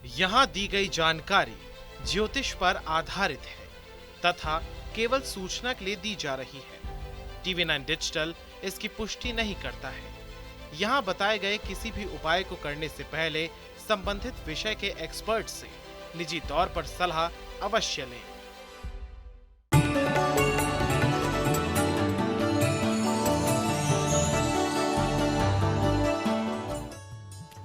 यहाँ दी गई जानकारी ज्योतिष पर आधारित है तथा केवल सूचना के लिए दी जा रही है। TV9 डिजिटल इसकी पुष्टि नहीं करता है। यहाँ बताए गए किसी भी उपाय को करने से पहले संबंधित विषय के एक्सपर्ट से निजी तौर पर सलाह अवश्य लें।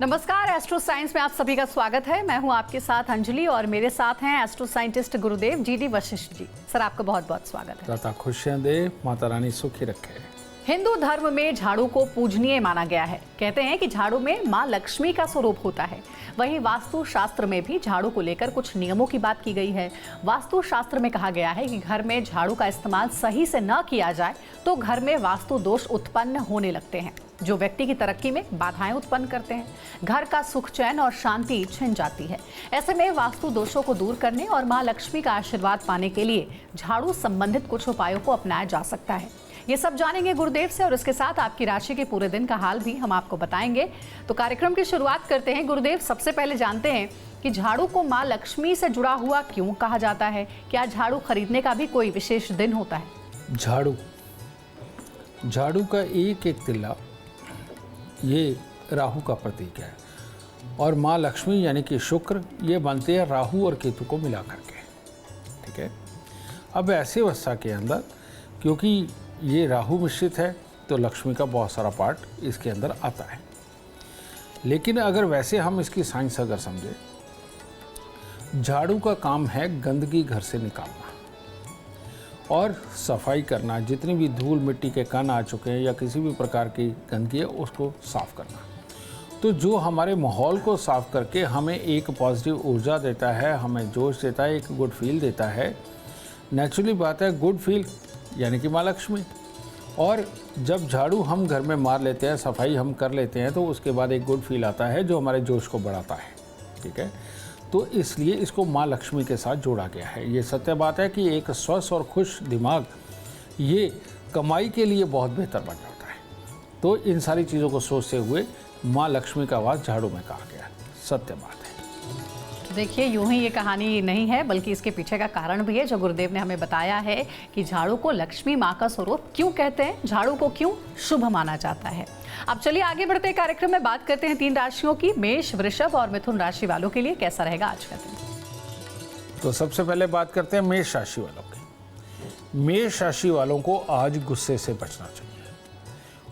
नमस्कार, एस्ट्रो साइंस में आप सभी का स्वागत है। मैं हूं आपके साथ अंजलि और मेरे साथ हैं एस्ट्रो साइंटिस्ट गुरुदेव जीडी वशिष्ठ जी। सर, आपका बहुत बहुत स्वागत है। दाता खुशियां दे, माता रानी सुखी रखे। हिंदू धर्म में झाड़ू को पूजनीय माना गया है। कहते हैं कि झाड़ू में माँ लक्ष्मी का स्वरूप होता है। वहीं वास्तु शास्त्र में भी झाड़ू को लेकर कुछ नियमों की बात की गई है। वास्तु शास्त्र में कहा गया है कि घर में झाड़ू का इस्तेमाल सही से न किया जाए तो घर में वास्तु दोष उत्पन्न होने लगते हैं, जो व्यक्ति की तरक्की में बाधाएं उत्पन्न करते हैं। घर का सुख, चैन और शांति छिन जाती है। ऐसे में वास्तु दोषों को दूर करने और माँ लक्ष्मी का आशीर्वाद पाने के लिए झाड़ू संबंधित कुछ उपायों को अपनाया जा सकता है। ये सब जानेंगे गुरुदेव से और इसके साथ आपकी राशि के पूरे दिन का हाल भी हम आपको बताएंगे। तो कार्यक्रम की शुरुआत करते हैं। गुरुदेव, सबसे पहले जानते हैं कि झाड़ू को माँ लक्ष्मी से जुड़ा हुआ क्यों कहा जाता है? क्या झाड़ू खरीदने का भी कोई विशेष दिन होता है? झाड़ू का एक एक तिल्ला ये राहु का प्रतीक है और माँ लक्ष्मी यानी कि शुक्र ये बनते हैं राहु और केतु को मिला करके। ठीक है। अब ऐसे अवस्था के अंदर क्योंकि ये राहु मिश्रित है तो लक्ष्मी का बहुत सारा पार्ट इसके अंदर आता है। लेकिन अगर वैसे हम इसकी साइंस अगर समझे, झाड़ू का काम है गंदगी घर से निकालना और सफाई करना। जितनी भी धूल मिट्टी के कण आ चुके हैं या किसी भी प्रकार की गंदगी है उसको साफ करना। तो जो हमारे माहौल को साफ करके हमें एक पॉजिटिव ऊर्जा देता है, हमें जोश देता है, एक गुड फील देता है। नेचुरली बात है, गुड फील यानी कि माँ लक्ष्मी। और जब झाड़ू हम घर में मार लेते हैं, सफाई हम कर लेते हैं, तो उसके बाद एक गुड फील आता है जो हमारे जोश को बढ़ाता है। ठीक है। तो इसलिए इसको माँ लक्ष्मी के साथ जोड़ा गया है। ये सत्य बात है कि एक स्वस्थ और खुश दिमाग ये कमाई के लिए बहुत बेहतर बन जाता है। तो इन सारी चीज़ों को सोचते हुए माँ लक्ष्मी का वास झाड़ू में कहा गया। सत्य बात है। देखिए, यूं ही ये कहानी नहीं है बल्कि इसके पीछे का कारण भी है जो गुरुदेव ने हमें बताया है कि झाड़ू को लक्ष्मी माँ का स्वरूप क्यों कहते हैं, झाड़ू को क्यों शुभ माना जाता है। अब चलिए आगे बढ़ते हैं। कार्यक्रम में बात करते हैं 3 राशियों की। मेष, वृषभ और मिथुन राशि वालों के लिए कैसा रहेगा आज का दिन? तो सबसे पहले बात करते हैं मेष राशि वालों की। मेष राशि वालों को आज गुस्से से बचना चाहिए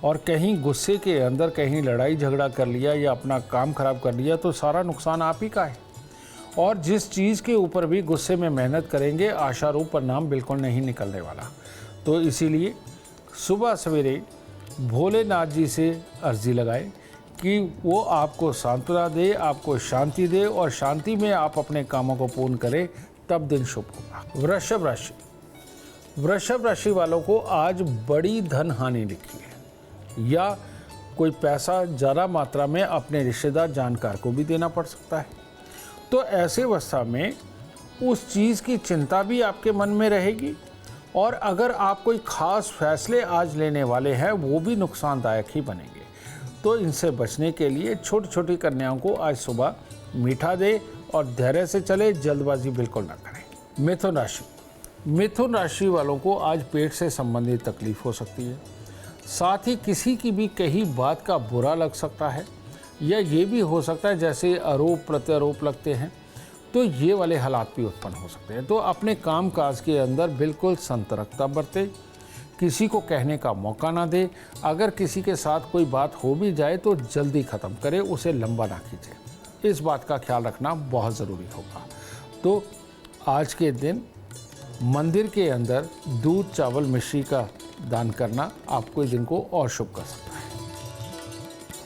और कहीं गुस्से के अंदर कहीं लड़ाई झगड़ा कर लिया या अपना काम खराब कर लिया तो सारा नुकसान आप ही का है। और जिस चीज़ के ऊपर भी गुस्से में मेहनत करेंगे आशारूप परिणाम बिल्कुल नहीं निकलने वाला। तो इसीलिए सुबह सवेरे भोलेनाथ जी से अर्जी लगाएं कि वो आपको सांत्वना दे, आपको शांति दे और शांति में आप अपने कामों को पूर्ण करें, तब दिन शुभ होगा। वृषभ राशि वालों को आज बड़ी धन हानि लिखी है या कोई पैसा ज़्यादा मात्रा में अपने रिश्तेदार जानकार को भी देना पड़ सकता है। तो ऐसे अवस्था में उस चीज़ की चिंता भी आपके मन में रहेगी और अगर आप कोई ख़ास फैसले आज लेने वाले हैं वो भी नुकसानदायक ही बनेंगे। तो इनसे बचने के लिए छोटी छोटी कन्याओं को आज सुबह मीठा दे और धैर्य से चले, जल्दबाजी बिल्कुल ना करें। मिथुन राशि वालों को आज पेट से संबंधित तकलीफ हो सकती है। साथ ही किसी की भी कही बात का बुरा लग सकता है या ये भी हो सकता है जैसे आरोप प्रत्यारोप लगते हैं तो ये वाले हालात भी उत्पन्न हो सकते हैं। तो अपने काम काज के अंदर बिल्कुल सतर्कता बरते, किसी को कहने का मौका ना दे। अगर किसी के साथ कोई बात हो भी जाए तो जल्दी ख़त्म करे, उसे लंबा ना खींचे। इस बात का ख्याल रखना बहुत ज़रूरी होगा। तो आज के दिन मंदिर के अंदर दूध चावल मिश्री का दान करना आपको इस दिन को और शुभ कर सकता है।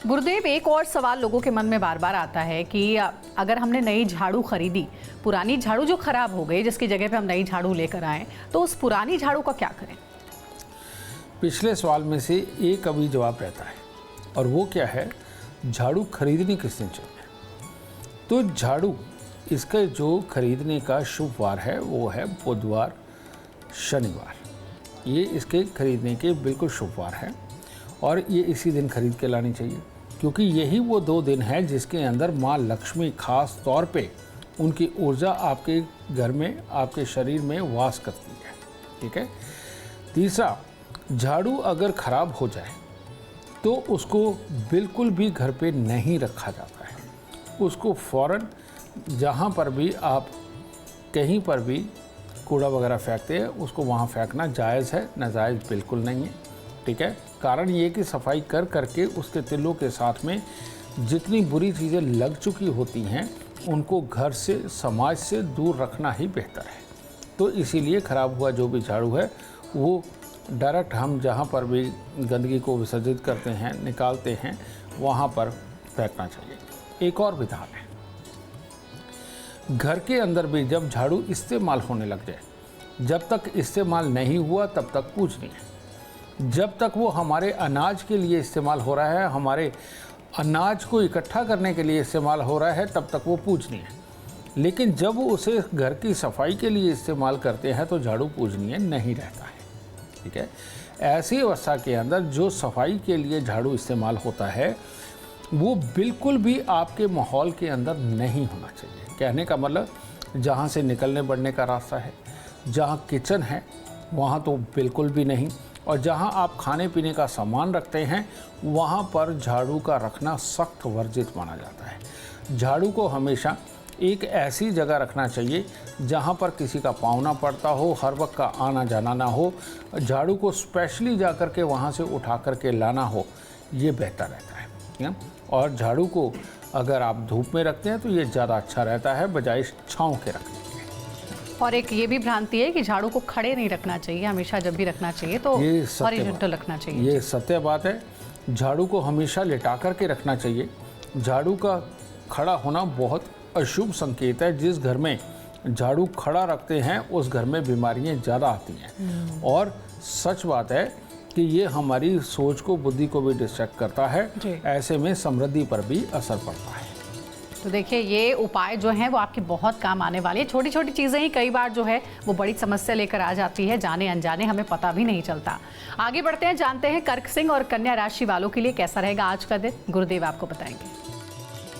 गुरुदेव, एक और सवाल लोगों के मन में बार बार आता है कि अगर हमने नई झाड़ू खरीदी, पुरानी झाड़ू जो खराब हो गई, जिसकी जगह पे हम नई झाड़ू लेकर आए, तो उस पुरानी झाड़ू का क्या करें? पिछले सवाल में से एक अभी जवाब रहता है और वो क्या है, झाड़ू खरीदनी किस दिन चाहिए। तो झाड़ू इसका जो खरीदने का शुभ वार है वो है बुधवार, शनिवार। ये इसके खरीदने के बिल्कुल शुभ वार है और ये इसी दिन खरीद के लानी चाहिए। क्योंकि यही वो 2 दिन हैं जिसके अंदर माँ लक्ष्मी खास तौर पे उनकी ऊर्जा आपके घर में, आपके शरीर में वास करती है। ठीक है। तीसरा, झाड़ू अगर खराब हो जाए तो उसको बिल्कुल भी घर पे नहीं रखा जाता है। उसको फ़ौरन जहाँ पर भी आप कहीं पर भी कूड़ा वगैरह फेंकते हैं उसको वहाँ फेंकना जायज़ है, नाजायज़ बिल्कुल नहीं है। ठीक है। कारण ये कि सफाई कर करके उसके तिलों के साथ में जितनी बुरी चीज़ें लग चुकी होती हैं उनको घर से, समाज से दूर रखना ही बेहतर है। तो इसीलिए ख़राब हुआ जो भी झाड़ू है वो डायरेक्ट हम जहाँ पर भी गंदगी को विसर्जित करते हैं, निकालते हैं, वहाँ पर फेंकना चाहिए। एक और विधान है, घर के अंदर भी जब झाड़ू इस्तेमाल होने लग जाए, जब तक इस्तेमाल नहीं हुआ तब तक पूजनीय है। जब तक वो हमारे अनाज के लिए इस्तेमाल हो रहा है, हमारे अनाज को इकट्ठा करने के लिए इस्तेमाल हो रहा है, तब तक वो पूजनीय है। लेकिन जब उसे घर की सफाई के लिए इस्तेमाल करते हैं तो झाड़ू पूजनीय नहीं रहता है। ठीक है। ऐसी अवस्था के अंदर जो सफाई के लिए झाड़ू इस्तेमाल होता है वो बिल्कुल भी आपके माहौल के अंदर नहीं होना चाहिए। कहने का मतलब, जहाँ से निकलने बढ़ने का रास्ता है, जहाँ किचन है वहाँ तो बिल्कुल भी नहीं, और जहाँ आप खाने पीने का सामान रखते हैं वहाँ पर झाड़ू का रखना सख्त वर्जित माना जाता है। झाड़ू को हमेशा एक ऐसी जगह रखना चाहिए जहाँ पर किसी का पाँव ना पड़ता हो, हर वक्त का आना जाना ना हो। झाड़ू को स्पेशली जा कर के वहाँ से उठा कर के लाना हो, ये बेहतर रहता है। और झाड़ू को अगर आप धूप में रखते हैं तो ये ज़्यादा अच्छा रहता है बजाय छाँव के रखने के। और एक ये भी भ्रांति है कि झाड़ू को खड़े नहीं रखना चाहिए, हमेशा जब भी रखना चाहिए तो हॉरिजॉन्टल रखना चाहिए। ये सत्य बात है। झाड़ू को हमेशा लिटा कर के रखना चाहिए। झाड़ू का खड़ा होना बहुत अशुभ संकेत है। जिस घर में झाड़ू खड़ा रखते हैं उस घर में बीमारियां ज़्यादा आती हैं। और सच बात है कि ये हमारी सोच को, बुद्धि को भी डिस्ट्रैक्ट करता है। ऐसे में समृद्धि पर भी असर पड़ता है। तो देखिए, ये उपाय जो हैं वो आपके बहुत काम आने वाले हैं। छोटी छोटी चीज़ें ही कई बार जो है वो बड़ी समस्या लेकर आ जाती है, जाने अनजाने हमें पता भी नहीं चलता। आगे बढ़ते हैं, जानते हैं कर्क सिंह और कन्या राशि वालों के लिए कैसा रहेगा आज का दिन। गुरुदेव आपको बताएंगे।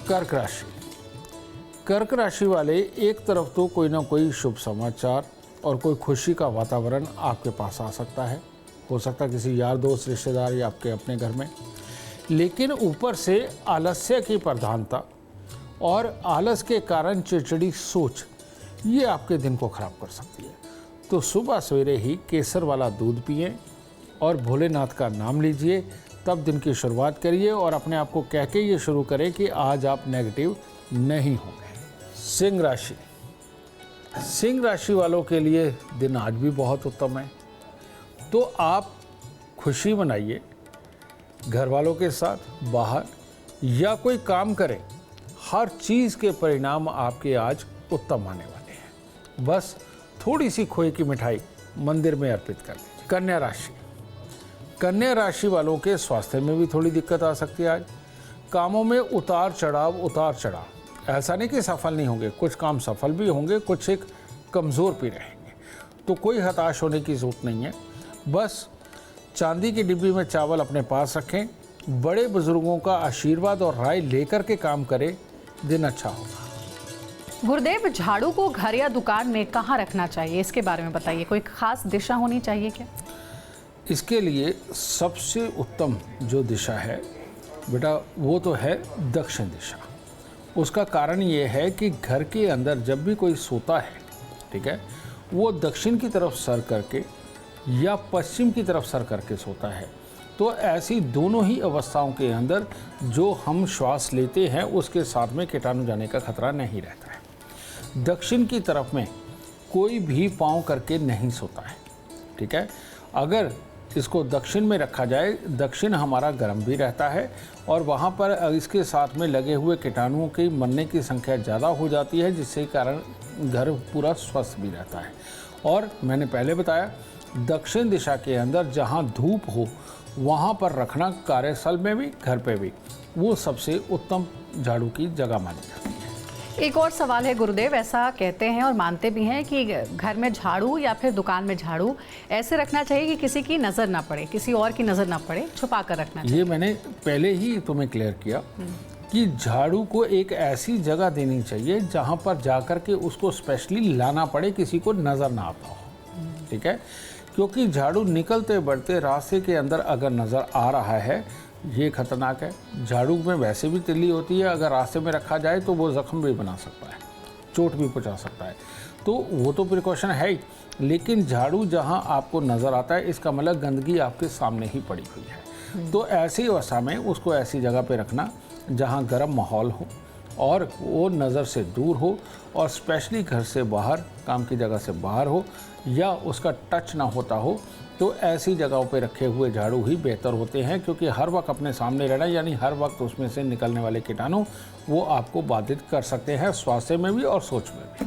कर्क राशि। कर्क राशि वाले, एक तरफ तो कोई ना कोई शुभ समाचार और कोई खुशी का वातावरण आपके पास आ सकता है। हो सकता है किसी यार दोस्त, रिश्तेदार या आपके अपने घर में। लेकिन ऊपर से आलस्य की प्रधानता और आलस के कारण चिड़चिड़ी सोच, ये आपके दिन को खराब कर सकती है। तो सुबह सवेरे ही केसर वाला दूध पिएं और भोलेनाथ का नाम लीजिए, तब दिन की शुरुआत करिए और अपने आप को कह के ये शुरू करें कि आज आप नेगेटिव नहीं होंगे। सिंह राशि। सिंह राशि वालों के लिए दिन आज भी बहुत उत्तम है। तो आप खुशी मनाइए, घर वालों के साथ, बाहर या कोई काम करें, हर चीज़ के परिणाम आपके आज उत्तम आने वाले हैं। बस थोड़ी सी खोए की मिठाई मंदिर में अर्पित कर दीजिए। कन्या राशि। कन्या राशि वालों के स्वास्थ्य में भी थोड़ी दिक्कत आ सकती है आज। कामों में उतार चढ़ाव। ऐसा नहीं कि सफल नहीं होंगे, कुछ काम सफल भी होंगे, कुछ एक कमज़ोर भी रहेंगे। तो कोई हताश होने की ज़रूरत नहीं है। बस चांदी की डिब्बी में चावल अपने पास रखें, बड़े बुजुर्गों का आशीर्वाद और राय लेकर के काम करें, दिन अच्छा होगा। गुरुदेव, झाड़ू को घर या दुकान में कहाँ रखना चाहिए, इसके बारे में बताइए। कोई खास दिशा होनी चाहिए क्या? इसके लिए सबसे उत्तम जो दिशा है बेटा, वो तो है दक्षिण दिशा। उसका कारण ये है कि घर के अंदर जब भी कोई सोता है, ठीक है, वो दक्षिण की तरफ सर करके या पश्चिम की तरफ सर करके सोता है। तो ऐसी दोनों ही अवस्थाओं के अंदर जो हम श्वास लेते हैं उसके साथ में कीटाणु जाने का खतरा नहीं रहता है। दक्षिण की तरफ में कोई भी पाँव करके नहीं सोता है। ठीक है। अगर इसको दक्षिण में रखा जाए, दक्षिण हमारा गर्म भी रहता है और वहाँ पर इसके साथ में लगे हुए कीटाणुओं की मरने की संख्या ज़्यादा हो जाती है, जिससे कारण घर पूरा स्वस्थ भी रहता है। और मैंने पहले बताया, दक्षिण दिशा के अंदर जहाँ धूप हो वहाँ पर रखना, कार्यस्थल में भी, घर पे भी, वो सबसे उत्तम झाड़ू की जगह मानी जाती है। एक और सवाल है गुरुदेव, ऐसा कहते हैं और मानते भी हैं कि घर में झाड़ू या फिर दुकान में झाड़ू ऐसे रखना चाहिए कि किसी की नज़र ना पड़े, किसी और की नज़र ना पड़े, छुपा कर रखना चाहिए। ये मैंने पहले ही तुम्हें क्लियर किया कि झाड़ू को एक ऐसी जगह देनी चाहिए जहाँ पर जाकर के उसको स्पेशली लाना पड़े, किसी को नज़र ना आता हो। ठीक है, क्योंकि झाड़ू निकलते बढ़ते रास्ते के अंदर अगर नज़र आ रहा है, ये खतरनाक है। झाड़ू में वैसे भी तिल्ली होती है, अगर रास्ते में रखा जाए तो वो ज़ख्म भी बना सकता है, चोट भी पहुंचा सकता है, तो वो तो प्रिकॉशन है ही। लेकिन झाड़ू जहां आपको नज़र आता है, इसका मतलब गंदगी आपके सामने ही पड़ी हुई है। तो ऐसी अवस्था में उसको ऐसी जगह पे रखना जहां गर्म माहौल हो और वो नज़र से दूर हो, और स्पेशली घर से बाहर, काम की जगह से बाहर हो या उसका टच ना होता हो, तो ऐसी जगहों पे रखे हुए झाड़ू ही बेहतर होते हैं। क्योंकि हर वक्त अपने सामने रहना, यानी हर वक्त उसमें से निकलने वाले कीटाणु वो आपको बाधित कर सकते हैं, स्वास्थ्य में भी और सोच में भी।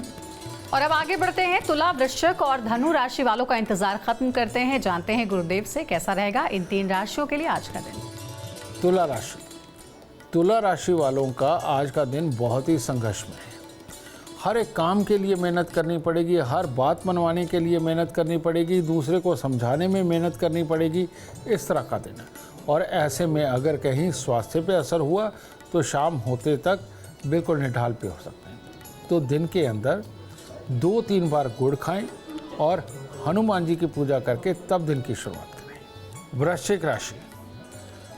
और अब आगे बढ़ते हैं, तुला, वृश्चिक और धनु राशि वालों का इंतजार खत्म करते हैं। जानते हैं गुरुदेव से कैसा रहेगा इन 3 राशियों के लिए आज का दिन। तुला राशि, तुला राशि वालों का आज का दिन बहुत ही संघर्ष में है। हर एक काम के लिए मेहनत करनी पड़ेगी, हर बात मनवाने के लिए मेहनत करनी पड़ेगी, दूसरे को समझाने में मेहनत करनी पड़ेगी, इस तरह का दिन है। और ऐसे में अगर कहीं स्वास्थ्य पे असर हुआ तो शाम होते तक बिल्कुल निढाल पे हो सकते हैं। तो दिन के अंदर 2-3 बार गुड़ खाएं और हनुमान जी की पूजा करके तब दिन की शुरुआत करें। वृश्चिक राशि,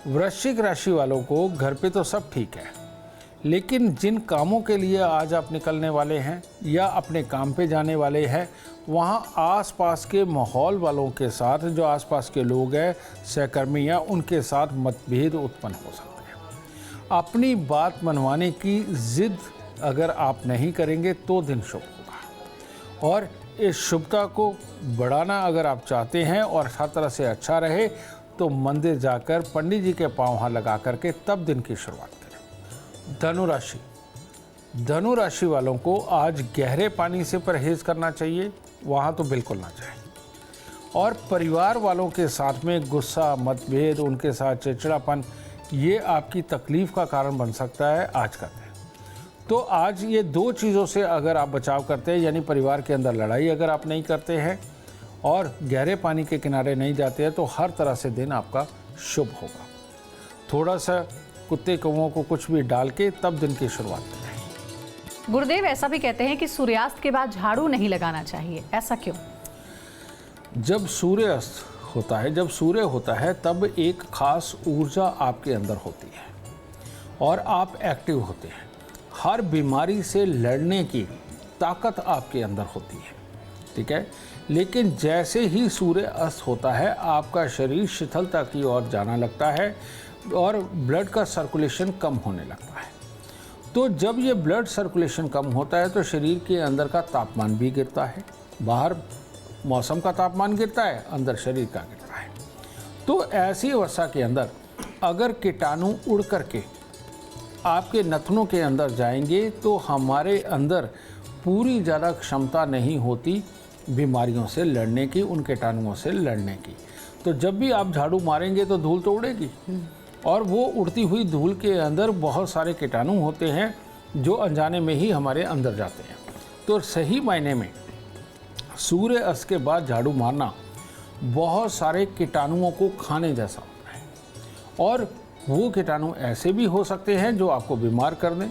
वृश्चिक राशि वालों को घर पे तो सब ठीक है, लेकिन जिन कामों के लिए आज आप निकलने वाले हैं या अपने काम पे जाने वाले हैं, वहाँ आसपास के माहौल वालों के साथ, जो आसपास के लोग हैं, सहकर्मी या उनके साथ मतभेद उत्पन्न हो सकते हैं। अपनी बात मनवाने की जिद अगर आप नहीं करेंगे तो दिन शुभ होगा। और इस शुभता को बढ़ाना अगर आप चाहते हैं और हर तरह से अच्छा रहे, तो मंदिर जाकर पंडित जी के पाँव हाथ लगा करके तब दिन की शुरुआत करें। धनु राशि, धनु राशि वालों को आज गहरे पानी से परहेज करना चाहिए, वहाँ तो बिल्कुल ना जाए। और परिवार वालों के साथ में गुस्सा, मतभेद, उनके साथ चिड़चिड़ापन, ये आपकी तकलीफ का कारण बन सकता है आज का दिन। तो आज ये 2 चीज़ों से अगर आप बचाव करते हैं, यानी परिवार के अंदर लड़ाई अगर आप नहीं करते हैं और गहरे पानी के किनारे नहीं जाते हैं, तो हर तरह से दिन आपका शुभ होगा। थोड़ा सा कुत्ते कौवों को कुछ भी डाल के तब दिन की शुरुआत करें। गुरुदेव ऐसा भी कहते हैं कि सूर्यास्त के बाद झाड़ू नहीं लगाना चाहिए, ऐसा क्यों? जब सूर्यास्त होता है, जब सूर्य होता है, तब एक खास ऊर्जा आपके अंदर होती है और आप एक्टिव होते हैं। हर बीमारी से लड़ने की ताकत आपके अंदर होती है। ठीक है, लेकिन जैसे ही सूर्य अस्त होता है, आपका शरीर शिथिलता की ओर जाना लगता है और ब्लड का सर्कुलेशन कम होने लगता है। तो जब ये ब्लड सर्कुलेशन कम होता है तो शरीर के अंदर का तापमान भी गिरता है। बाहर मौसम का तापमान गिरता है, अंदर शरीर का गिरता है। तो ऐसी अवस्था के अंदर अगर कीटाणु उड़ करके आपके नथनों के अंदर जाएंगे, तो हमारे अंदर पूरी ज़्यादा क्षमता नहीं होती बीमारियों से लड़ने की, उन कीटाणुओं से लड़ने की। तो जब भी आप झाड़ू मारेंगे तो धूल तो उड़ेगी, और वो उड़ती हुई धूल के अंदर बहुत सारे कीटाणु होते हैं जो अनजाने में ही हमारे अंदर जाते हैं। तो सही मायने में सूर्य अस्त के बाद झाड़ू मारना बहुत सारे कीटाणुओं को खाने जैसा होता है, और वो कीटाणु ऐसे भी हो सकते हैं जो आपको बीमार कर दें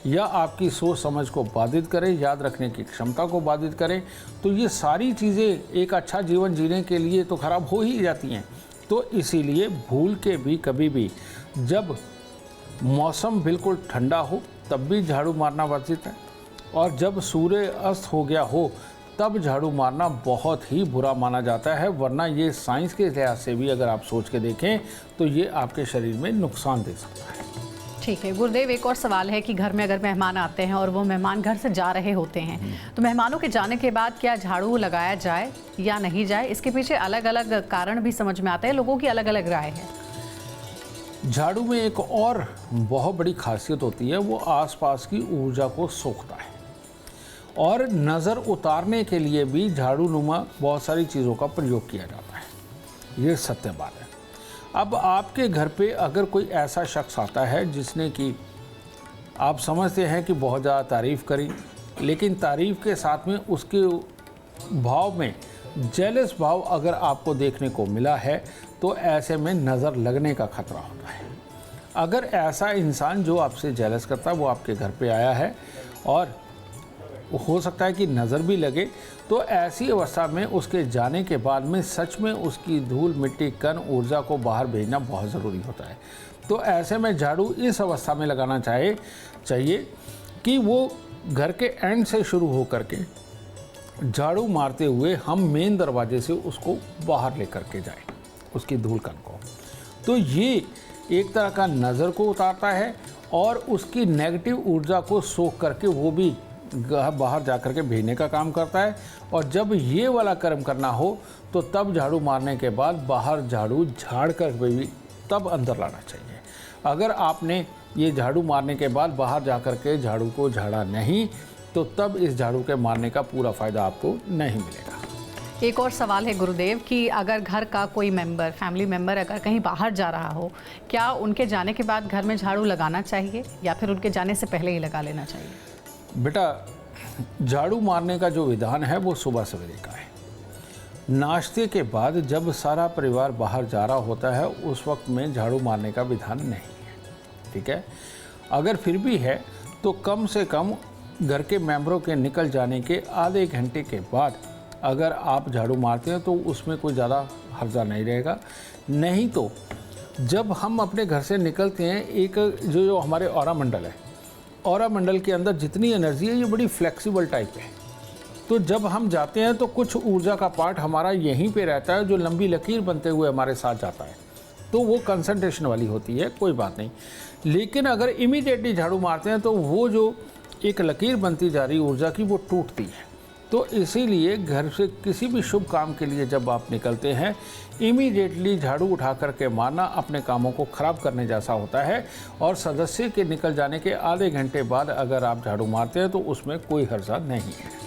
या आपकी सोच समझ को बाधित करें, याद रखने की क्षमता को बाधित करें। तो ये सारी चीज़ें एक अच्छा जीवन जीने के लिए तो खराब हो ही जाती हैं। तो इसीलिए भूल के भी कभी भी जब मौसम बिल्कुल ठंडा हो तब भी झाड़ू मारना वर्जित है, और जब सूर्य अस्त हो गया हो तब झाड़ू मारना बहुत ही बुरा माना जाता है। वरना ये साइंस के लिहाज से भी अगर आप सोच के देखें तो ये आपके शरीर में नुकसान दे सकता है। ठीक है गुरुदेव, एक और सवाल है कि घर में अगर मेहमान आते हैं और वो मेहमान घर से जा रहे होते हैं, तो मेहमानों के जाने के बाद क्या झाड़ू लगाया जाए या नहीं जाए? इसके पीछे अलग अलग कारण भी समझ में आते हैं, लोगों की अलग अलग राय है। झाड़ू में एक और बहुत बड़ी खासियत होती है, वो आसपास की ऊर्जा को सोखता है, और नज़र उतारने के लिए भी झाड़ू नुमा बहुत सारी चीज़ों का प्रयोग किया जाता है। ये सत्य बात है। अब आपके घर पे अगर कोई ऐसा शख्स आता है जिसने कि आप समझते हैं कि बहुत ज़्यादा तारीफ़ करी, लेकिन तारीफ़ के साथ में उसके भाव में जेलस भाव अगर आपको देखने को मिला है तो ऐसे में नज़र लगने का खतरा होता है। अगर ऐसा इंसान जो आपसे जेलस करता है वो आपके घर पे आया है और हो सकता है कि नज़र भी लगे, तो ऐसी अवस्था में उसके जाने के बाद में सच में उसकी धूल मिट्टी कण ऊर्जा को बाहर भेजना बहुत ज़रूरी होता है। तो ऐसे में झाड़ू इस अवस्था में लगाना चाहिए कि वो घर के एंड से शुरू हो करके झाड़ू मारते हुए हम मेन दरवाजे से उसको बाहर लेकर के जाएं, उसकी धूल कण को। तो ये एक तरह का नज़र को उतारता है और उसकी नेगेटिव ऊर्जा को सोख करके वो भी बाहर जा कर के भेजने का काम करता है। और जब ये वाला कर्म करना हो तो तब झाड़ू मारने के बाद बाहर झाड़ू झाड़ कर भी तब अंदर लाना चाहिए। अगर आपने ये झाड़ू मारने के बाद बाहर जा कर के झाड़ू को झाड़ा नहीं तो तब इस झाड़ू के मारने का पूरा फ़ायदा आपको नहीं मिलेगा। एक और सवाल है गुरुदेव कि अगर घर का कोई मेंबर, फैमिली मेंबर अगर कहीं बाहर जा रहा हो, क्या उनके जाने के बाद घर में झाड़ू लगाना चाहिए या फिर उनके जाने से पहले ही लगा लेना चाहिए? बेटा, झाड़ू मारने का जो विधान है वो सुबह सवेरे का है। नाश्ते के बाद जब सारा परिवार बाहर जा रहा होता है उस वक्त में झाड़ू मारने का विधान नहीं है, ठीक है। अगर फिर भी है तो कम से कम घर के मेंबरों के निकल जाने के आधे घंटे के बाद अगर आप झाड़ू मारते हैं तो उसमें कोई ज़्यादा हर्जा नहीं रहेगा। नहीं तो जब हम अपने घर से निकलते हैं, एक जो हमारे ऑरा मंडल है, ऑरा मंडल के अंदर जितनी एनर्जी है ये बड़ी फ्लेक्सिबल टाइप है। तो जब हम जाते हैं तो कुछ ऊर्जा का पार्ट हमारा यहीं पे रहता है जो लंबी लकीर बनते हुए हमारे साथ जाता है, तो वो कंसंट्रेशन वाली होती है, कोई बात नहीं। लेकिन अगर इमीडिएटली झाड़ू मारते हैं तो वो जो एक लकीर बनती जा रही ऊर्जा की वो टूटती है। तो इसीलिए घर से किसी भी शुभ काम के लिए जब आप निकलते हैं इमीडिएटली झाड़ू उठा करके मारना अपने कामों को ख़राब करने जैसा होता है। और सदस्य के निकल जाने के आधे घंटे बाद अगर आप झाड़ू मारते हैं तो उसमें कोई हर्जा नहीं है।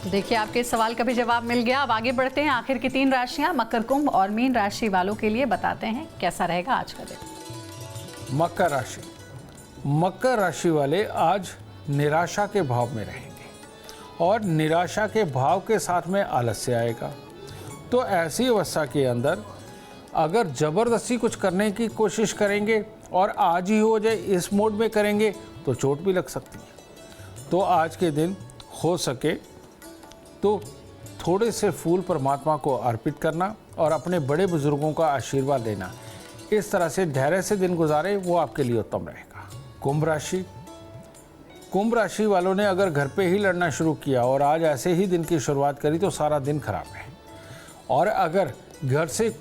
देखिए, आपके इस सवाल का भी जवाब मिल गया। अब आगे बढ़ते हैं। आखिर की 3 राशियां मकर, कुंभ और मीन राशि वालों के लिए बताते हैं कैसा रहेगा आज का दिन। मकर राशि। मकर राशि वाले आज निराशा के भाव में रहेंगे और निराशा के भाव के साथ में आलस्य आएगा। तो ऐसी अवस्था के अंदर अगर ज़बरदस्ती कुछ करने की कोशिश करेंगे और आज ही हो जाए इस मोड में करेंगे तो चोट भी लग सकती है। तो आज के दिन हो सके तो थोड़े से फूल परमात्मा को अर्पित करना और अपने बड़े बुजुर्गों का आशीर्वाद लेना, इस तरह से धैर्य से दिन गुजारे, वो आपके लिए उत्तम रहेगा। कुंभ राशि। कुंभ राशि वालों ने अगर घर पे ही लड़ना शुरू किया और आज ऐसे ही दिन की शुरुआत करी तो सारा दिन खराब है। और अगर घर से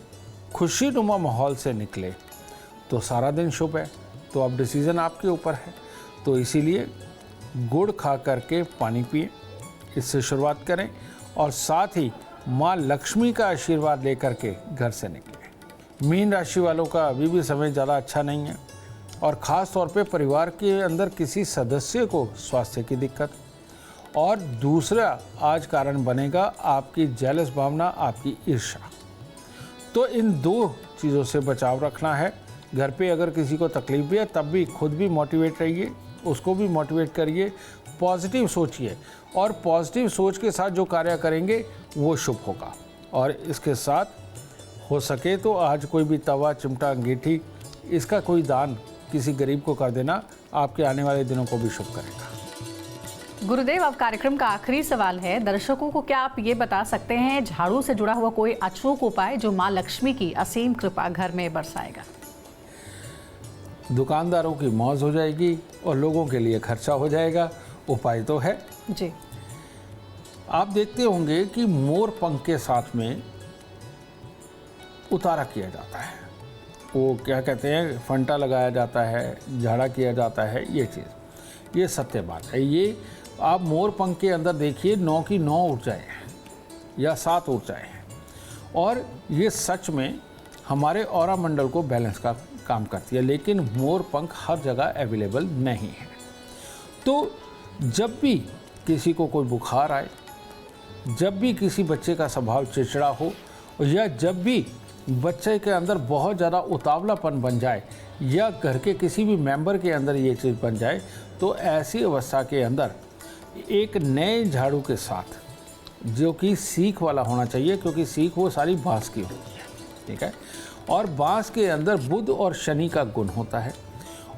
खुशीनुमा माहौल से निकले तो सारा दिन शुभ है। तो अब डिसीज़न आपके ऊपर है। तो इसीलिए गुड़ खा करके पानी पिए, इससे शुरुआत करें और साथ ही माँ लक्ष्मी का आशीर्वाद लेकर के घर से निकलें। मीन राशि वालों का अभी भी समय ज़्यादा अच्छा नहीं है और ख़ास तौर पे परिवार के अंदर किसी सदस्य को स्वास्थ्य की दिक्कत। और दूसरा आज कारण बनेगा आपकी जेलस भावना, आपकी ईर्ष्या। तो इन 2 चीज़ों से बचाव रखना है। घर पे अगर किसी को तकलीफ भी है तब भी खुद भी मोटिवेट रहिए, उसको भी मोटिवेट करिए, पॉजिटिव सोचिए और पॉजिटिव सोच के साथ जो कार्य करेंगे वो शुभ होगा। और इसके साथ हो सके तो आज कोई भी तवा, चिमटा, अंगीठी, इसका कोई दान किसी गरीब को कर देना आपके आने वाले दिनों को भी शुभ करेगा। गुरुदेव, अब कार्यक्रम का आखिरी सवाल है। दर्शकों को क्या आप ये बता सकते हैं झाड़ू से जुड़ा हुआ कोई अचूक उपाय जो माँ लक्ष्मी की असीम कृपा घर में बरसाएगा? दुकानदारों की मौज हो जाएगी और लोगों के लिए खर्चा हो जाएगा। उपाय तो है जी। आप देखते होंगे कि मोर पंख के साथ में उतारा किया जाता है, वो क्या कहते हैं, फंटा लगाया जाता है, झाड़ा किया जाता है। ये सत्य बात है। ये आप मोर पंख के अंदर देखिए 9 की 9 ऊर्जाएं हैं या 7 ऊर्जाएं हैं और ये सच में हमारे ऑरा मंडल को बैलेंस का काम करती है। लेकिन मोर पंख हर जगह अवेलेबल नहीं है। तो जब भी किसी को कोई बुखार आए, जब भी किसी बच्चे का स्वभाव चिड़चिड़ा हो या जब भी बच्चे के अंदर बहुत ज़्यादा उतावलापन बन जाए या घर के किसी भी मेंबर के अंदर ये चीज़ बन जाए, तो ऐसी अवस्था के अंदर एक नए झाड़ू के साथ, जो कि सीख वाला होना चाहिए, क्योंकि सीख वो सारी बांस की होती है, ठीक है, और बांस के अंदर बुध और शनि का गुण होता है,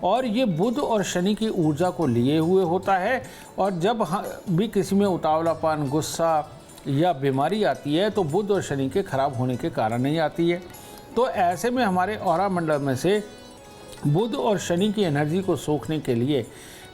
और ये बुध और शनि की ऊर्जा को लिए हुए होता है। और जब भी किसी में उतावलापन, गुस्सा या बीमारी आती है तो बुध और शनि के खराब होने के कारण ही आती है। तो ऐसे में हमारे ऑरा मंडल में से बुध और शनि की एनर्जी को सोखने के लिए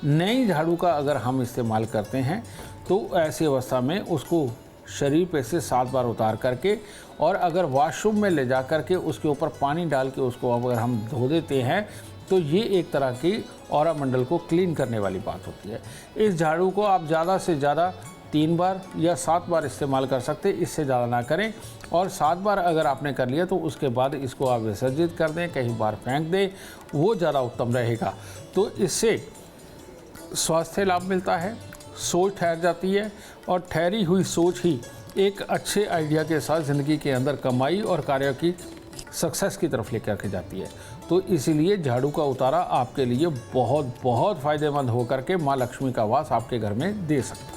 नई झाड़ू का अगर हम इस्तेमाल करते हैं, तो ऐसी अवस्था में उसको शरीर पे से 7 बार उतार करके, और अगर वॉशरूम में ले जा करके उसके ऊपर पानी डाल के उसको अगर हम धो देते हैं, तो ये एक तरह की ऑरा मंडल को क्लीन करने वाली बात होती है। इस झाड़ू को आप ज़्यादा से ज़्यादा 3 बार या 7 बार इस्तेमाल कर सकते, इससे ज़्यादा ना करें। और 7 बार अगर आपने कर लिया तो उसके बाद इसको आप विसर्जित कर दें, कहीं बाहर फेंक दें, वो ज़्यादा उत्तम रहेगा। तो इससे स्वास्थ्य लाभ मिलता है, सोच ठहर जाती है, और ठहरी हुई सोच ही एक अच्छे आइडिया के साथ ज़िंदगी के अंदर कमाई और कार्य की सक्सेस की तरफ लेकर के जाती है। तो इसीलिए झाड़ू का उतारा आपके लिए बहुत बहुत फ़ायदेमंद होकर के माँ लक्ष्मी का वास आपके घर में दे सकता है।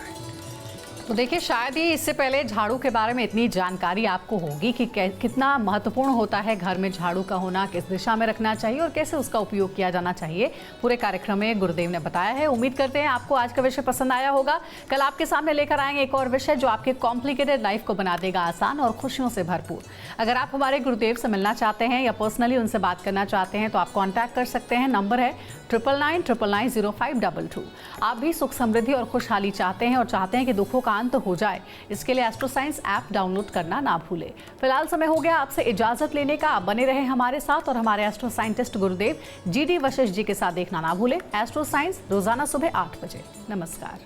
तो देखिए, शायद ही इससे पहले झाड़ू के बारे में इतनी जानकारी आपको होगी कि कितना महत्वपूर्ण होता है घर में झाड़ू का होना, किस दिशा में रखना चाहिए और कैसे उसका उपयोग किया जाना चाहिए। पूरे कार्यक्रम में गुरुदेव ने बताया है। उम्मीद करते हैं आपको आज का विषय पसंद आया होगा। कल आपके सामने लेकर आएंगे एक और विषय जो आपके कॉम्प्लिकेटेड लाइफ को बना देगा आसान और खुशियों से भरपूर। अगर आप हमारे गुरुदेव से मिलना चाहते हैं या पर्सनली उनसे बात करना चाहते हैं तो आप कॉन्टैक्ट कर सकते हैं। नंबर है 9999990522। आप भी सुख समृद्धि और खुशहाली चाहते हैं और चाहते हैं कि दुखों का अंत हो जाए, इसके लिए एस्ट्रो साइंस ऐप डाउनलोड करना ना भूलें। फिलहाल समय हो गया आपसे इजाजत लेने का। आप बने रहे हमारे साथ और हमारे एस्ट्रो साइंटिस्ट गुरुदेव GD वशिष्ठ जी के साथ देखना ना भूलें। एस्ट्रो साइंस रोजाना सुबह 8 बजे। नमस्कार।